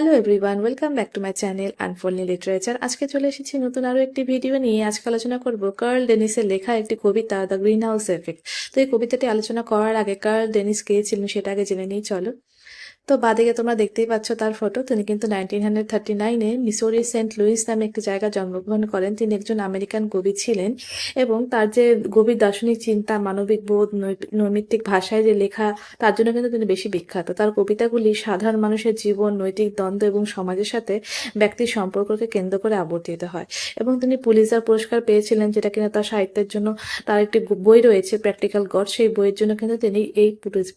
Hello everyone, welcome back to my channel unfolding literature. আজকে চলে এসেছি নতুন আরও একটি ভিডিও নিয়ে। আজকে আলোচনা করব কার্ল ডেনিসের লেখা একটি কবিতা, দ্য গ্রিন হাউস এফেক্ট। তো এই কবিতাটি আলোচনা করার আগে কার্ল ডেনিস কে ছিলেন সেটা আগে জেনে নিই চলো। তো বাদিকে তোমরা দেখতেই পাচ্ছ তার ফটো। তিনি কিন্তু 1939-এ মিসৌরির সেন্ট লুইস নামে একটি জায়গায় জন্মগ্রহণ করেন। তিনি একজন আমেরিকান কবি ছিলেন এবং তার যে গভীর দার্শনিক চিন্তা, মানবিক বোধ, নৈমিত্তিক ভাষায় যে লেখা, তার জন্য কিন্তু তিনি বেশি বিখ্যাত। তার কবিতাগুলি সাধারণ মানুষের জীবন, নৈতিক দ্বন্দ্ব এবং সমাজের সাথে ব্যক্তির সম্পর্ককে কেন্দ্র করে আবর্তিত হয়। এবং তিনি পুলিৎজার পুরস্কার পেয়েছিলেন, যেটা কিনা তার সাহিত্যের জন্য। তার একটি বই রয়েছে প্র্যাকটিক্যাল গড, সেই বইয়ের জন্য কিন্তু তিনি এই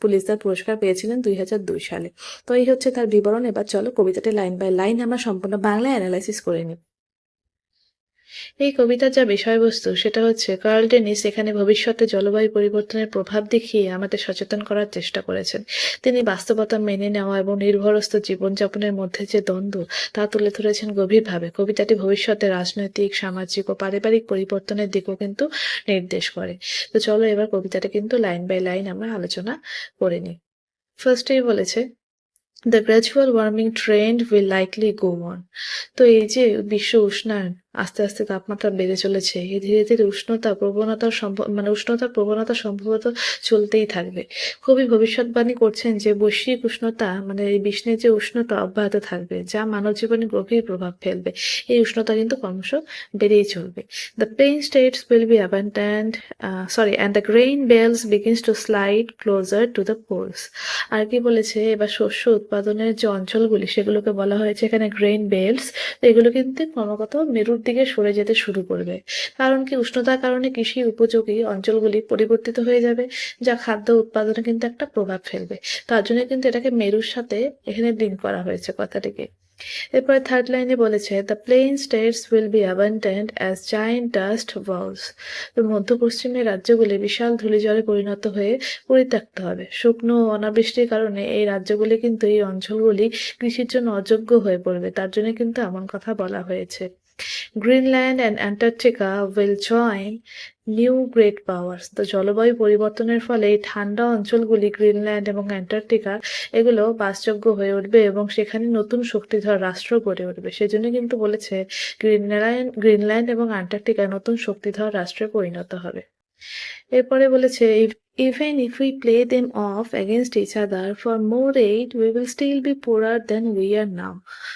পুলিৎজার পুরস্কার পেয়েছিলেন 2002 সালে। তো এই হচ্ছে তার বিবরণ। এবার চলো কবিতাটি লাইন বাই লাইন আমরা সম্পূর্ণ বাংলায় অ্যানালাইসিস করে নিই। এই কবিতার যা বিষয়বস্তু সেটা হচ্ছে কার্ল ডেনিস এখানে ভবিষ্যতে জলবায়ু পরিবর্তনের প্রভাব দেখিয়ে আমাদের সচেতন করার চেষ্টা করেছেন। তিনি বাস্তবতা মেনে নেওয়া এবং নির্ভরস্থ জীবনযাপনের মধ্যে যে দ্বন্দ্ব তা তুলে ধরেছেন গভীরভাবে। কবিতাটি ভবিষ্যতে রাজনৈতিক, সামাজিক ও পারিবারিক পরিবর্তনের দিকও কিন্তু নির্দেশ করে। তো চলো এবার কবিতাটা কিন্তু লাইন বাই লাইন আমরা আলোচনা করে নিই। ফার্স্টেই বলেছে, the gradual warming trend will likely go on. তো এই যে বিশ্ব উষ্ণায়ন, আস্তে আস্তে তাপমাত্রা বেড়ে চলেছে, এই ধীরে ধীরে উষ্ণতার প্রবণতা সম্ভবত চলতেই থাকবে। কবি ভবিষ্যৎবাণী করছেন যে বৈশ্বিক উষ্ণতা এই বিশ্বের যে উষ্ণতা অব্যাহত থাকবে, যা মানব জীবনে গভীর প্রভাব ফেলবে। এই উষ্ণতা কিন্তু ক্রমশ বেড়েই চলবে। The plain states will be abundant and the grain belts begins to slide closer to the poles. আর কি বলেছে, এবার শস্য উৎপাদনের যে অঞ্চলগুলি সেগুলোকে বলা হয়েছে এখানে গ্রেইন বেল্টস। এগুলো কিন্তু ক্রমাগত মেরুর দিকে সরে যেতে শুরু করবে। কারণ কি, উষ্ণতার কারণে কৃষি উপযোগী অঞ্চলগুলি পরিবর্তিত হয়ে যাবে, যা খাদ্য উৎপাদনে কিন্তু একটা প্রভাব ফেলবে। তার জন্য কিন্তু এটাকে মেরুর সাথে এখানে লিঙ্ক করা হয়েছে কথাটিকে। এরপরে থার্ড লাইনে বলেছে, the plain states will be abundant as giant dust balls. তো মধ্য পশ্চিমের রাজ্যগুলি বিশাল ধূলিঝড়ে পরিণত হয়ে পরিত্যক্ত হবে। শুকনো ও অনাবৃষ্টির কারণে এই রাজ্যগুলি কিন্তু, এই অঞ্চলগুলি কৃষির জন্য অযোগ্য হয়ে পড়বে। তার জন্য কিন্তু এমন কথা বলা হয়েছে। Greenland and Antarctica will join new great powers. তো জলবায়ু পরিবর্তনের ফলে এই ঠান্ডা অঞ্চলগুলি, গ্রিনল্যান্ড এবং অ্যান্টার্কটিকা, এগুলো বাসযোগ্য হয়ে উঠবে এবং সেখানে নতুন শক্তিধর রাষ্ট্র গড়ে উঠবে। সেজন্য কিন্তু বলেছে গ্রিনল্যান্ড এবং অ্যান্টার্কটিকা নতুন শক্তিধর রাষ্ট্রে পরিণত হবে। এরপরে বলেছে, even if we play them off against each other for more aid, we will still be poorer than we are now.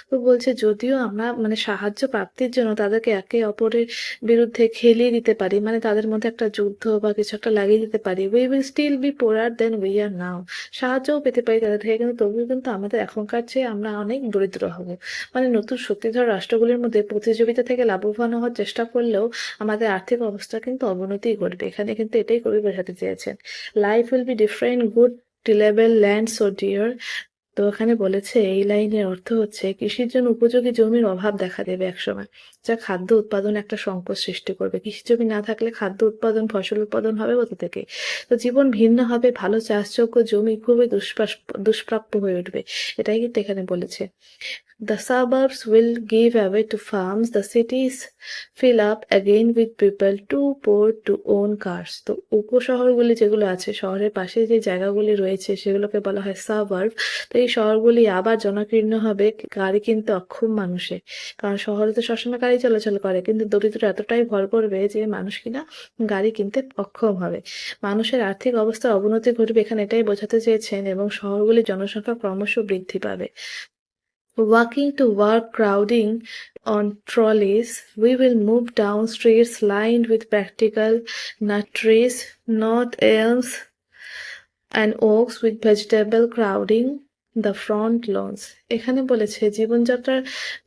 তো বলছে, যদিও আমরা সাহায্য প্রাপ্তির জন্য তাদেরকে একে অপরের বিরুদ্ধে খেলিয়ে দিতে পারি, তাদের মধ্যে একটা যুদ্ধ বা কিছু একটা লাগিয়ে দিতে পারি, we will still be poorer than we are now. সাহায্যও পেতে পারি তাদের থেকে, কিন্তু তবুও কিন্তু আমাদের এখনকার চেয়ে আমরা অনেক দরিদ্র হব। নতুন শক্তিধর রাষ্ট্রগুলির মধ্যে প্রতিযোগিতা থেকে লাভবান হওয়ার চেষ্টা করলেও আমাদের আর্থিক অবস্থা কিন্তু অবনতি ঘটবে। এখানে কিন্তু এটাই কবি বোঝাতে চেয়েছেন। Life will be different, good tillable land so dear. তো এখানে বলেছে, এই লাইনের অর্থ হচ্ছে কৃষির জন্য উপযোগী জমির অভাব দেখা দেবে একসময়, যা খাদ্য উৎপাদনে একটা সংকট সৃষ্টি করবে। কৃষি জমি না থাকলে খাদ্য উৎপাদন, ফসল উৎপাদন হবে কোথা থেকে? তো জীবন ভিন্ন হবে, ভালো চাষযোগ্য জমি খুবই দুষ্প্রাপ্য হয়ে উঠবে। এটাই কিন্তু এখানে বলেছে। The suburbs will give away to farms. The cities fill up again with people too poor to own cars. তো উপশহরগুলি যেগুলো আছে, শহরের পাশে যে জায়গাগুলি রয়েছে সেগুলোকে বলা হয় সাবার্ব। তো এই শহরগুলি আবার জনাকীর্ণ হবে গাড়ি কিনতে অক্ষম মানুষে। কারণ শহরে তো সবসময় গাড়ি চলাচল করে, কিন্তু দরিদ্র এতটাই ভর করবে যে মানুষ কিনা গাড়ি কিনতে অক্ষম হবে। মানুষের আর্থিক অবস্থার অবনতি ঘটবে, এখানে এটাই বোঝাতে চেয়েছেন। এবং শহরগুলির জনসংখ্যা ক্রমশ বৃদ্ধি পাবে। Walking to work, crowding on trolleys, we will move down streets lined with practical nut trees, not elms and oaks with vegetable crowding the front lawns. এখানে বলেছে, জীবনযাত্রার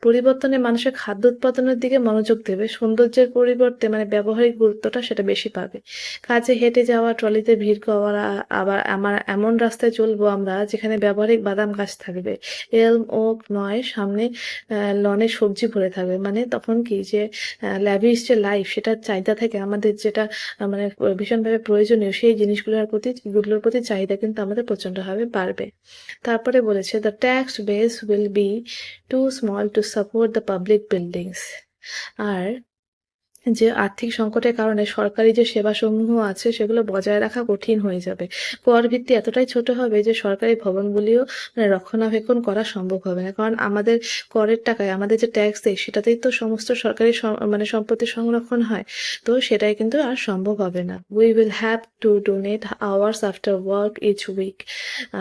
পরিবর্তনে মানুষের খাদ্য উৎপাদনের দিকে মনোযোগ দেবে, সৌন্দর্যের পরিবর্তে ব্যবহারিক গুরুত্বটা সেটা বেশি পাবে। কাজে হেঁটে যাওয়া, ট্রলিতে ভিড় করা, আবার এমন রাস্তায় চলবো আমরা যেখানে ব্যবহারিক বাদাম গাছ থাকবে, এলম ওক নয়, সামনে লনে সবজি ভরে থাকবে। তখন কি, যে ল্যাভিশ যে লাইফ, সেটার চাহিদা থেকে আমাদের যেটা ভীষণভাবে প্রয়োজনীয়, সেই গুলোর প্রতি চাহিদা কিন্তু আমাদের প্রচণ্ডভাবে বাড়বে। তারপরে বলেছে, the tax base will be too small to support the public buildings. আর যে আর্থিক সংকটের কারণে সরকারি যে সেবাসমূহ আছে সেগুলো বজায় রাখা কঠিন হয়ে যাবে। কর ভিত্তি এতটাই ছোট হবে যে সরকারি ভবনগুলিও রক্ষণাবেক্ষণ করা সম্ভব হবে না। কারণ আমাদের করের টাকায় আমাদের যে ট্যাক্স দেয় সেটাতেই তো সমস্ত সরকারি সম্পত্তি সংরক্ষণ হয়। তো সেটাই কিন্তু আর সম্ভব হবে না। We will have to donate hours after work each week.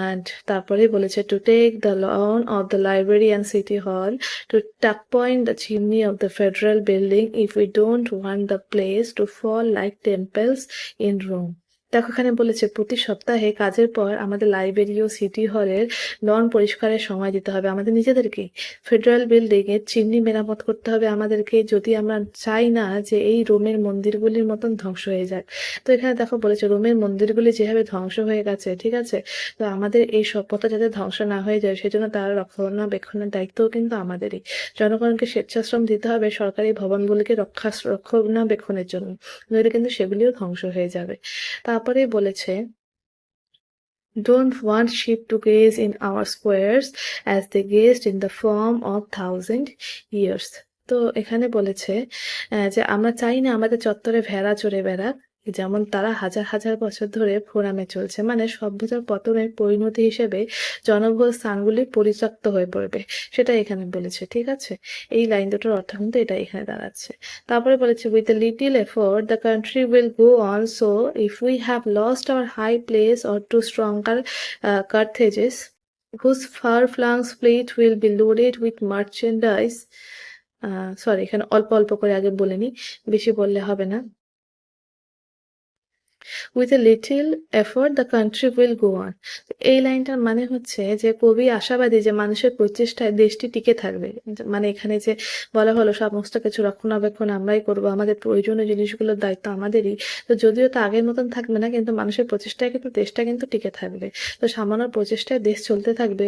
And তারপরেই বলেছে to take the lawn of the library and city hall to tuck point the chimney of the federal building if we don't want the place to fall like temples in Rome. দেখো এখানে বলেছে প্রতি সপ্তাহে কাজের পর আমাদের library ও city হলের loan পরিষ্কারের সময় দিতে হবে আমাদের নিজেদেরকেই। ফেডারেল বিল্ডিং এর চিমনি মেরামত করতে হবে আমাদেরকে, যদি আমরা চাই না যে এই রোমের মন্দিরগুলির মতন ধ্বংস হয়ে যায়। তো এখানে দেখো বলেছে রোমের মন্দিরগুলি যেভাবে ধ্বংস হয়ে গেছে, ঠিক আছে, তো আমাদের এই সভ্যতা যাতে ধ্বংস না হয়ে যায় সেজন্য তার রক্ষণাবেক্ষণের দায়িত্বও কিন্তু আমাদেরই। জনগণকে স্বেচ্ছাশ্রম দিতে হবে সরকারি ভবনগুলিকে রক্ষণাবেক্ষণের জন্য, নইলে কিন্তু সেগুলিও ধ্বংস হয়ে যাবে। তারপরে বলেছে don't want sheep to gaze in our squares as they gazed in the form of 1,000 years. তো এখানে বলেছে যে আমরা চাই না আমাদের চত্বরে ভেড়া চড়ে বেড়াক, যেমন তারা হাজার হাজার বছর ধরে ফোরামে চলছে। মানে সভ্যতার পতনের পরিণতি হিসেবে জনবহুল স্থানগুলি পরিত্যক্ত হয়ে পড়বে, সেটা এখানে বলেছে। ঠিক আছে, এই লাইন দুটোর অর্থ কিন্তু এটা এখানে দাঁড়াচ্ছে। তারপরে বলেছে with a little effort the country will go on, so if we have lost our high place or to stronger Carthages whose far-flung fleet will be loaded with merchandise, sorry এখানে অল্প অল্প করে আগে বলে নি, বেশি বললে হবে না। With a little effort the country will go on. এই লাইনটার মানে হচ্ছে যে কবি আশাবাদী যে মানুষের প্রচেষ্টায় দেশটি টিকে থাকবে। মানে এখানে যে বলা হলো সমস্ত কিছু রক্ষণাবেক্ষণ আমরাই করব, আমাদের প্রয়োজনীয় জিনিসগুলোর দায়িত্ব আমাদেরই। তো যদিও তা আগের মতন থাকবে না, কিন্তু মানুষের প্রচেষ্টায় কিন্তু দেশটা কিন্তু টিকে থাকবে। তো সামান্য প্রচেষ্টায় দেশ চলতে থাকবে।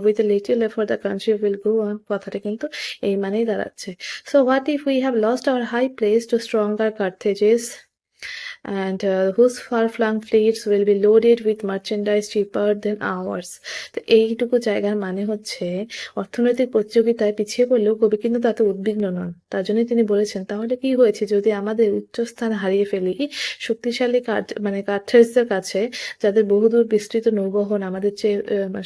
With a little effort the country will go on, কথাটা কিন্তু এই মানেই দাঁড়াচ্ছে। So what if we have lost our high place to stronger Carthages and whose far-flung fleets will be loaded with merchandise cheaper than ours. তো এইটুকু জায়গার মানে হচ্ছে অর্থনৈতিক প্রতিযোগিতায় পিছিয়ে পড়লেও কবি কিন্তু তাতে উদ্বিগ্ন নন। তার জন্যই তিনি বলেছেন তাহলে কি হয়েছে যদি আমাদের উচ্চস্থান হারিয়ে ফেলি শক্তিশালী কার্থেজদের কাছে, যাদের বহুদূর বিস্তৃত নৌবহন আমাদের চেয়ে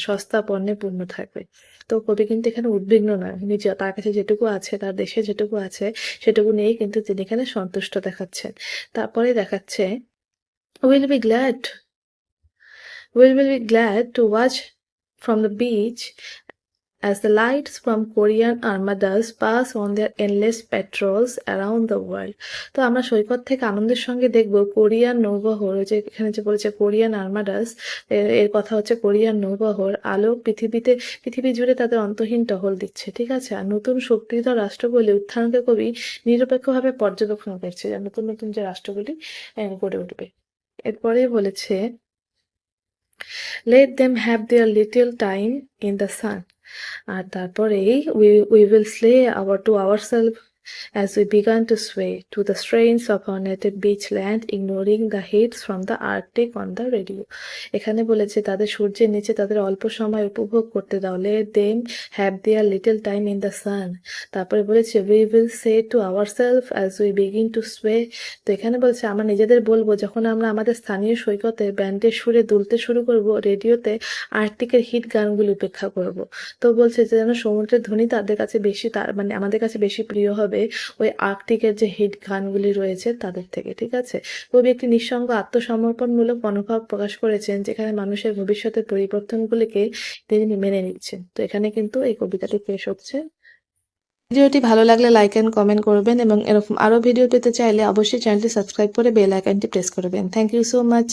সস্তা পণ্যে পূর্ণ থাকবে। তো কবি কিন্তু এখানে উদ্বিগ্ন নয়, নিজে তার কাছে যেটুকু আছে, তার দেশে যেটুকু আছে সেটুকু নিয়েই কিন্তু তিনি এখানে সন্তুষ্ট দেখাচ্ছেন। তারপরে দেখাচ্ছে we'll be glad to watch from the beach as the lights from Korean armadas pass on their endless patrols around the world. তো আমরা সৈকত থেকে আনন্দের সঙ্গে দেখব কোরিয়ান নৌবহর, যে এখানে যে বলেছে কোরিয়ান আর্মাডাস, এর কথা হচ্ছে কোরিয়ান নৌবহর আলোক পৃথিবী জুড়ে তাদের অন্তহীন টহল দিচ্ছে। ঠিক আছে, আর নতুন শক্তিধর রাষ্ট্রগুলি উত্থানকে কবি নিরপেক্ষভাবে পর্যবেক্ষণ করছে, যে নতুন নতুন যে রাষ্ট্রগুলি গড়ে উঠবে। এরপরে বলেছে let them have their little time in the sun. আর তারপরেই we will slay to ourselves as we began to sway to the strains of our native beach land, ignoring the hits from the Arctic on the radio. এখানে বলেছে তাদের সূর্যের নিচে তাদের অল্প সময় উপভোগ করতে দাও, let them have their little time in the sun. তারপরে বলেছে we will say to ourselves as we begin to sway. তো এখানে বলছে আমরা নিজেদের বলবো যখন আমরা আমাদের স্থানীয় সৈকতে ব্যান্ডের সুরে দুলতে শুরু করব, রেডিওতে আর্কটিকের হিট গানগুলি উপেক্ষা করব। তো বলছে যে যেন সমুদ্রের ধ্বনি তাদের কাছে বেশি, আমাদের কাছে বেশি প্রিয় হবে ওই আর্কটিকের যে হিট গানগুলি রয়েছে তাদের থেকে। ঠিক আছে, কবি একটি নিঃসঙ্গ আত্মসমর্পণমূলক মনোভাব প্রকাশ করেছেন, যেখানে মানুষের ভবিষ্যতের পরিবর্তনগুলিকে তিনি মেনে নিচ্ছেন। তো এখানে কিন্তু এই কবিতাটি পেশ হচ্ছে। ভিডিওটি ভালো লাগলে লাইক এন্ড কমেন্ট করবেন, এবং এরকম আরো ভিডিও পেতে চাইলে অবশ্যই চ্যানেলটি সাবস্ক্রাইব করে বেল আইকনটি প্রেস করবেন। Thank you so much.